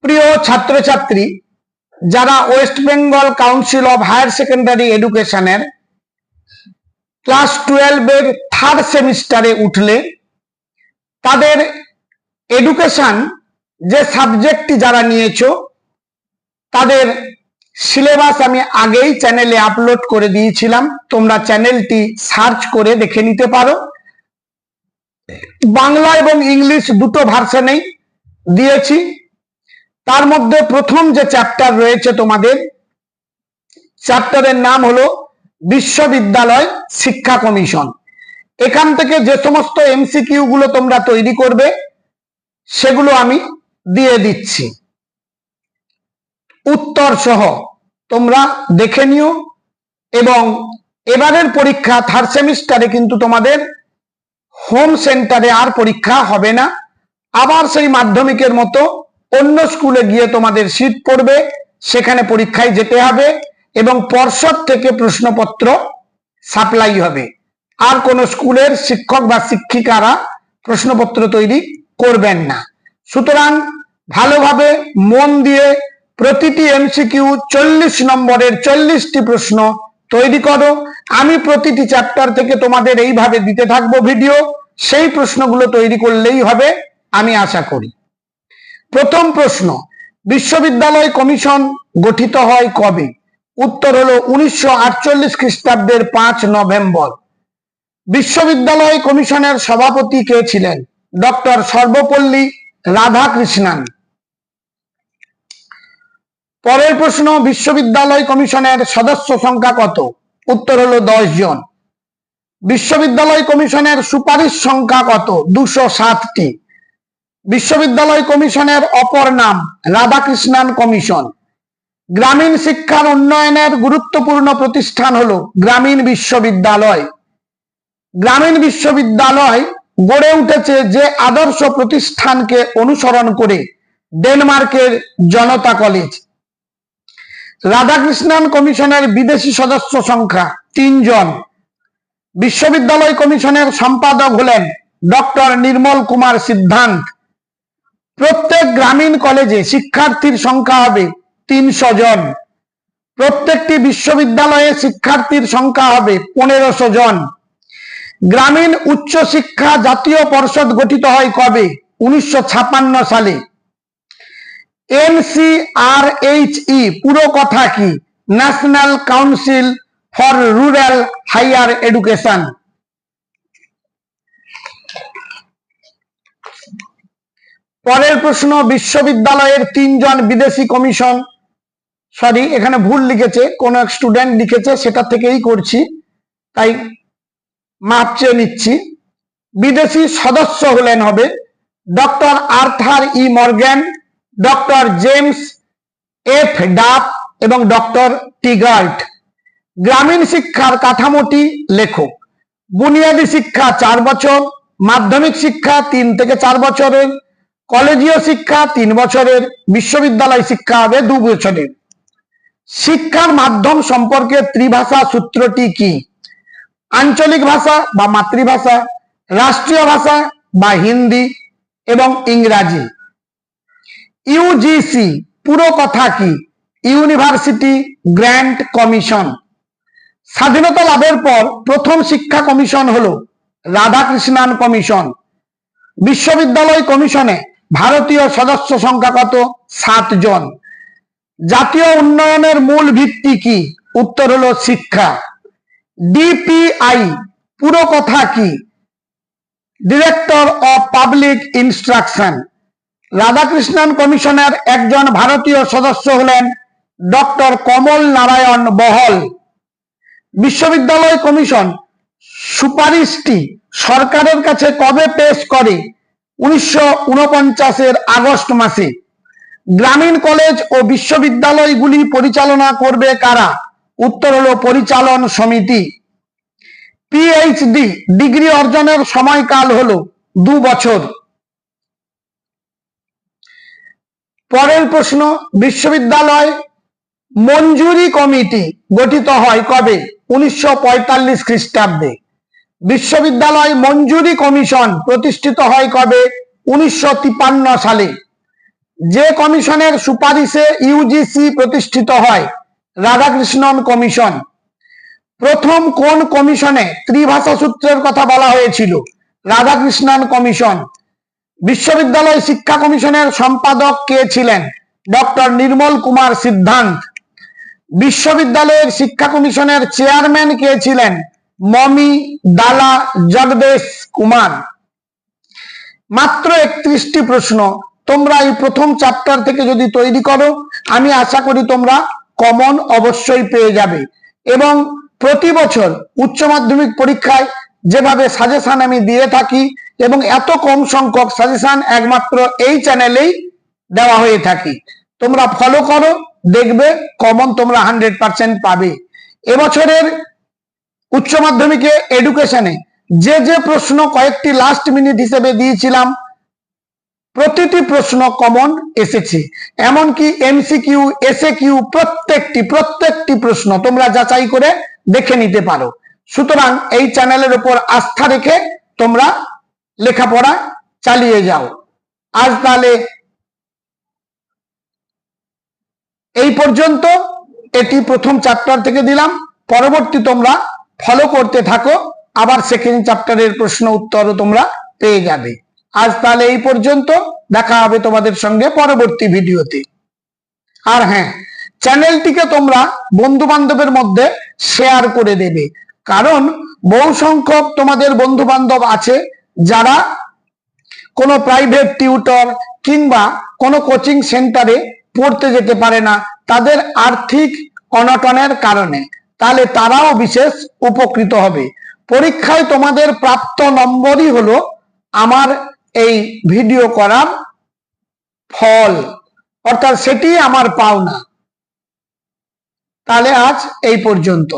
প্রিয় ছাত্রছাত্রী, যারা West Bengal Council of Higher Secondary এডুকেশনের ক্লাস 12 এর থার্ড সেমিস্টারে উঠলে তাদের এডুকেশন যে সাবজেক্টটি যারা নিয়েছো তাদের সিলেবাস আমি আগেই চ্যানেলে আপলোড করে দিয়েছিলাম। তোমরা চ্যানেলটি সার্চ করে দেখে নিতে পারো। বাংলা এবং ইংলিশ দুটো ভার্সনেই দিয়েছি। তার মধ্যে প্রথম যে চ্যাপ্টার রয়েছে তোমাদের, চ্যাপ্টারের নাম হলো বিশ্ববিদ্যালয় শিক্ষা কমিশন। এখান থেকে যে সমস্ত এমসিকিউ গুলো তোমরা তৈরি করবে সেগুলো আমি দিয়ে দিচ্ছি উত্তর সহ, তোমরা দেখে নিও। এবং এবারের পরীক্ষা থার্ড সেমিস্টারে কিন্তু তোমাদের হোম সেন্টারে আর পরীক্ষা হবে না, আবার সেই মাধ্যমিকের মতো অন্য স্কুলে গিয়ে তোমাদের সিট পড়বে, সেখানে পরীক্ষায় যেতে হবে এবং পর্ষদ থেকে প্রশ্নপত্র সাপ্লাই হবে। আর কোন স্কুলের শিক্ষক বা শিক্ষিকারা প্রশ্নপত্র তৈরি করবেন না। সুতরাং ভালোভাবে মন দিয়ে প্রতিটি এমসিকিউ 40 নম্বরের 40টি প্রশ্ন তৈরি করো। আমি প্রতিটি চ্যাপ্টার থেকে তোমাদের এইভাবে দিতে থাকবো ভিডিও, সেই প্রশ্নগুলো তৈরি করলেই হবে আমি আশা করি। প্রথম প্রশ্ন, বিশ্ববিদ্যালয় কমিশন গঠিত হয় কবে? উত্তর হলো 1948 খ্রিস্টাব্দের 5 নভেম্বর। বিশ্ববিদ্যালয় কমিশনের সভাপতি কে ছিলেন? ডক্টর সর্বপল্লী রাধাকৃষ্ণন। পরের প্রশ্ন, বিশ্ববিদ্যালয় কমিশনের সদস্য সংখ্যা কত? উত্তর হলো 10 জন। বিশ্ববিদ্যালয় কমিশনের সুপারিশ সংখ্যা কত? 207টি। বিশ্ববিদ্যালয় কমিশনের অপর নাম রাধাকৃষ্ণন কমিশন। গ্রামীণ শিক্ষার উন্নয়নের গুরুত্বপূর্ণ প্রতিষ্ঠান হলো গ্রামীণ বিশ্ববিদ্যালয়। গ্রামীণ বিশ্ববিদ্যালয় গড়ে উঠেছে যে আদর্শ প্রতিষ্ঠানকে অনুসরণ করে, ডেনমার্কের জনতা কলেজ। রাধাকৃষ্ণন কমিশনের বিদেশি সদস্য সংখ্যা 3 জন। বিশ্ববিদ্যালয় কমিশনের সম্পাদক হলেন ডক্টর নির্মল কুমার সিদ্ধান্ত। প্রত্যেক গ্রামীণ কলেজে শিক্ষার্থীর সংখ্যা হবে 300 জন। প্রত্যেকটি বিশ্ববিদ্যালয়ে শিক্ষার্থীর সংখ্যা হবে 1500 জন। গ্রামীণ উচ্চ শিক্ষা জাতীয় পর্ষদ গঠিত হয় কবে? 1956 সালে। NCRHE পুরো কথা কি? National council for rural hire education. পরের প্রশ্ন, বিশ্ববিদ্যালয়ের 3 জন বিদেশি কমিশন, সরি এখানে ভুল লিখেছে, কোন এক স্টুডেন্ট লিখেছে, সেটা থেকেই করছি, তাই মাপ চেয়ে নিচ্ছি। বিদেশি সদস্য হলেন হবে doctor Arthur E Morgan, doctor James F Duff এবং ডক্টর টিগার্ট। গ্রামীণ শিক্ষার কাঠামোটি লেখো। বুনিয়াদী শিক্ষা 4 বছর, মাধ্যমিক শিক্ষা 3 থেকে 4 বছরের, কলেজীয় শিক্ষা 3 বছরের, বিশ্ববিদ্যালয় শিক্ষা হবে 2 বছরের। শিক্ষার মাধ্যম সম্পর্কে ত্রিভাষা সূত্রটি কি? আঞ্চলিক ভাষা বা মাতৃভাষা, রাষ্ট্রীয় ভাষা বা হিন্দি এবং ইংরাজি। ইউজিসি পুরো কথা কি? University grant commission. স্বাধীনতা লাভের পর প্রথম শিক্ষা কমিশন হলো রাধাকৃষ্ণন কমিশন। বিশ্ববিদ্যালয় কমিশনে ভারতীয় সদস্য সংখ্যা কত? 7 জন। জাতীয় উন্নয়নের মূল ভিত্তি কি? উত্তর হলো শিক্ষা। ডিপিআই পুরো কথা কি? Director of public instruction. Radhakrishnan কমিশনের একজন ভারতীয় সদস্য হলেন ডক্টর কমল নারায়ণ বহল। বিশ্ববিদ্যালয় কমিশন সুপারিশটি সরকারের কাছে কবে পেশ করে? 1949 আগস্ট মাসে। গ্রামীণ কলেজ ও বিশ্ববিদ্যালয়গুলি পরিচালনা করবে কারা? উত্তর হলো পরিচালন সমিতি। পিএইচডি ডিগ্রি অর্জনের সময়কাল হলো 2 বছর। পরের প্রশ্ন, বিশ্ববিদ্যালয় মঞ্জুরি কমিটি গঠিত হয় কবে? 1945 খ্রিস্টাব্দে। বিশ্ববিদ্যালয় মঞ্জুরি কমিশন প্রতিষ্ঠিত হয় কবে? 1953 সালে। যে কমিশনের সুপারিশে ইউজিসি প্রতিষ্ঠিত হয়? রাধাকৃষ্ণন কমিশন। প্রথম কোন কমিশনে ত্রিভাষা সূত্রের কথা বলা হয়েছিল? রাধাকৃষ্ণন কমিশন। বিশ্ববিদ্যালয় শিক্ষা কমিশনের সম্পাদক কে ছিলেন? ডক্টর নির্মল কুমার সিদ্ধান্ত। বিশ্ববিদ্যালয়ের শিক্ষা কমিশনের চেয়ারম্যান কে ছিলেন? মমি দালা জগদেশ কুমার। মাত্র 31টি প্রশ্ন তোমরা এই প্রথম চ্যাপ্টার থেকে যদি তৈরি করো, আমি আশা করি তোমরা কমন অবশ্যই পেয়ে যাবে। এবং প্রতি বছর উচ্চ মাধ্যমিক পরীক্ষায় যেভাবে সাজেশন আমি দিয়ে থাকি, এবং এত কম সংখ্যক সাজেশন একমাত্র এই চ্যানেলেই দেওয়া হয়ে থাকে, তোমরা ফলো করো, দেখবে কমন তোমরা 100% পাবে। এবছরের উচ্চ মাধ্যমিকে এডুকেশনে যে যে প্রশ্ন কয়েকটি লাস্ট মিনিট হিসেবে দিয়েছিলাম, প্রতিটি প্রশ্ন কমন এসেছে। এমনকি এমসিকিউ, এসএকিউ প্রত্যেকটি প্রশ্ন তোমরা যাচাই করে দেখে নিতে পারো। সুতরাং এই চ্যানেলের উপর আস্থা রেখে তোমরা লেখাপড়া চালিয়ে যাও। আজ তাহলে এই পর্যন্ত, এটি প্রথম চ্যাপ্টার থেকে দিলাম, পরবর্তী তোমরা ফলো করতে থাকো, আবার সেকেন্ড চ্যাপ্টারের প্রশ্ন উত্তরও তোমরা পেয়ে যাবে। আজ তাহলে এই পর্যন্ত, দেখা হবে তোমাদের সঙ্গে পরবর্তী ভিডিওতে। আর হ্যাঁ, চ্যানেলটিকে তোমরা বন্ধু বান্ধবের মধ্যে শেয়ার করে দেবে, কারণ বহু সংখ্যক তোমাদের বন্ধু বান্ধব আছে যারা কোনো প্রাইভেট টিউটর কিংবা কোনো কোচিং সেন্টারে পড়তে যেতে পারে না তাদের আর্থিক অনটনের কারণে। তাহলে তারাও বিশেষ উপকৃত হবে। পরীক্ষায় তোমাদের প্রাপ্ত নম্বরই হলো আমার এই ভিডিও করার ফল, অর্থাৎ সেটি আমার পাওনা। তাহলে আজ এই পর্যন্ত।